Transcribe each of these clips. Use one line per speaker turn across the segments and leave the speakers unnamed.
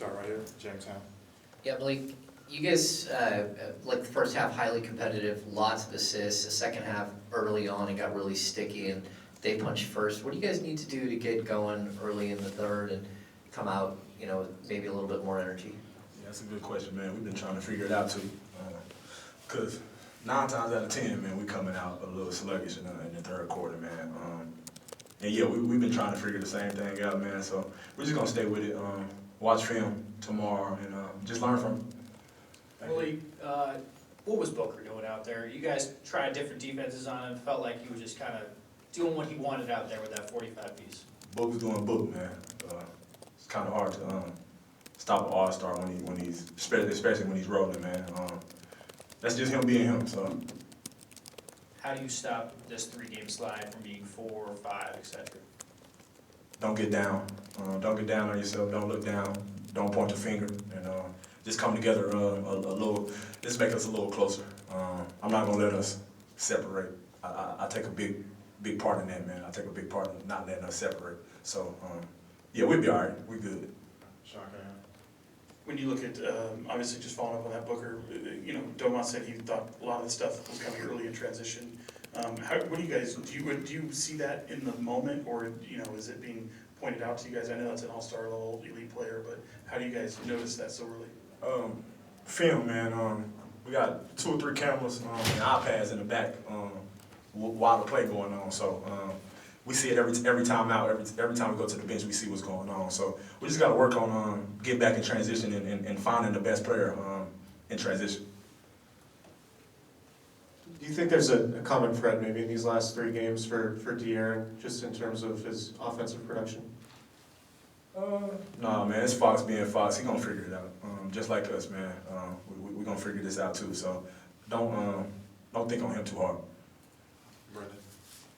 start right here, Jamestown.
Yeah, Malik, you guys, like the first half, highly competitive, lots of assists. The second half, early on, it got really sticky, and they punched first. What do you guys need to do to get going early in the third and come out, maybe a little bit more energy?
Yeah, that's a good question, man. We've been trying to figure it out, too. Because 9 times out of 10, man, we coming out a little sluggish in the third quarter, man. And yeah, we've been trying to figure the same thing out, man. So we're just going to stay with it, watch film tomorrow, and just learn from it.
Malik, what was Booker doing out there? You guys tried different defenses on him, felt like he was just kind of doing what he wanted out there with that 45 piece.
Book was doing book, man. It's kind of hard to stop an all-star when he's, especially when he's rolling, man. That's just him being him, so.
How do you stop this 3-game slide from being 4 or 5, etc.?
Don't get down. Don't get down on yourself. Don't look down. Don't point the finger. And just come together a little. Just make us a little closer. I'm not gonna let us separate. I take a big part in that, man. I take a big part in not letting us separate. So yeah, we'll be all right. We're good.
When you look at, obviously just following up on that, Booker, Domas said he thought a lot of the stuff was coming early in transition. What do you guys, do you see that in the moment, or, is it being pointed out to you guys? I know that's an all-star level elite player, but how do you guys notice that so early?
Film, man. We got 2 or 3 cameras and iPads in the back while the play going on. So we see it every time out. Every time we go to the bench, we see what's going on. So we just got to work on getting back in transition and finding the best player in transition.
Do you think there's a common thread maybe in these last 3 games for De'Aaron, just in terms of his offensive production?
Nah, man, it's Fox being Fox. He gonna figure it out, just like us, man. We gonna figure this out too. So don't think on him too hard.
Brendan.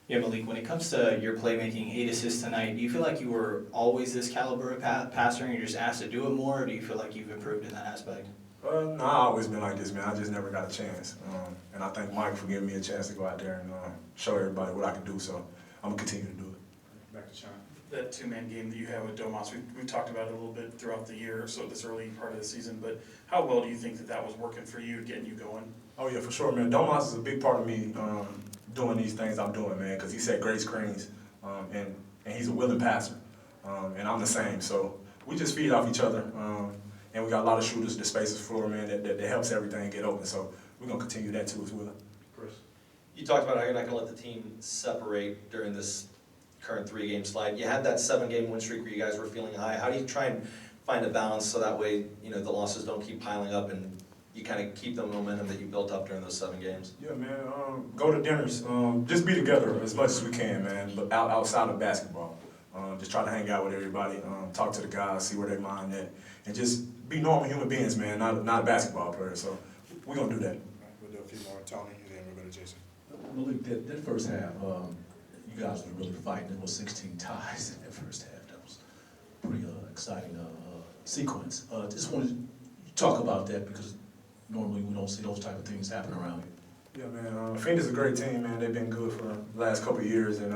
Yeah, Malik, when it comes to your playmaking, 8 assists tonight, do you feel like you were always this caliber of passer and you're just asked to do it more, or do you feel like you've improved in that aspect?
No, I've always been like this, man. I just never got a chance. And I thank Mike for giving me a chance to go out there and show everybody what I can do. So I'm gonna continue to do it.
Back to Sean.
That 2-man game that you have with Domas, we've talked about it a little bit throughout the year, so this early part of the season, but how well do you think that was working for you, getting you going?
Oh yeah, for sure, man. Domas is a big part of me doing these things I'm doing, man, because he set great screens, and he's a willing passer, and I'm the same. So we just feed off each other, and we got a lot of shooters. The space is floor, man, that helps everything get open. So we're gonna continue that too as well.
Chris.
You talked about how you're not gonna let the team separate during this current 3-game slide. You had that 7-game win streak where you guys were feeling high. How do you try and find a balance so that way, the losses don't keep piling up and you kind of keep the momentum that you built up during those 7 games?
Yeah, man. Go to dinners. Just be together as much as we can, man. But outside of basketball, just try to hang out with everybody, talk to the guys, see where they mind at, and just be normal human beings, man. Not a basketball player. So we're gonna do that.
We'll do a few more, Tony, and then we'll go to Jason.
Malik, that first half, you guys were really fighting. There was 16 ties in that first half. That was a pretty exciting sequence. Just wanted to talk about that because normally we don't see those type of things happen around here.
Yeah, man. Phoenix is a great team, man. They've been good for the last couple of years, and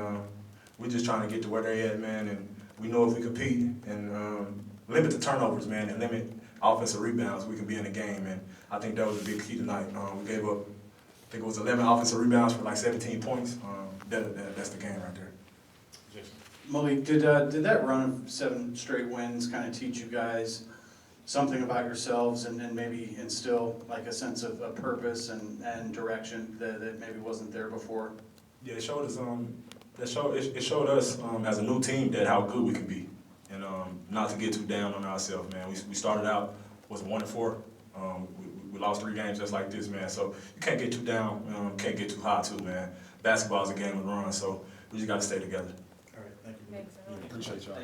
we're just trying to get to where they're at, man. And we know if we compete and limit the turnovers, man, and limit offensive rebounds, we can be in the game. And I think that was a big key tonight. We gave up, I think it was 11 offensive rebounds for like 17 points. That's the game right there.
Jason.
Malik, did that run of 7 straight wins kind of teach you guys something about yourselves and maybe instill like a sense of a purpose and direction that maybe wasn't there before?
Yeah, it showed us. It showed us as a new team that how good we can be, and not to get too down on ourselves, man. We started out was 1-4. We lost 3 games just like this, man. So you can't get too down, can't get too high too, man. Basketball is a game of run, so we just got to stay together.
All right, thank you. Appreciate y'all.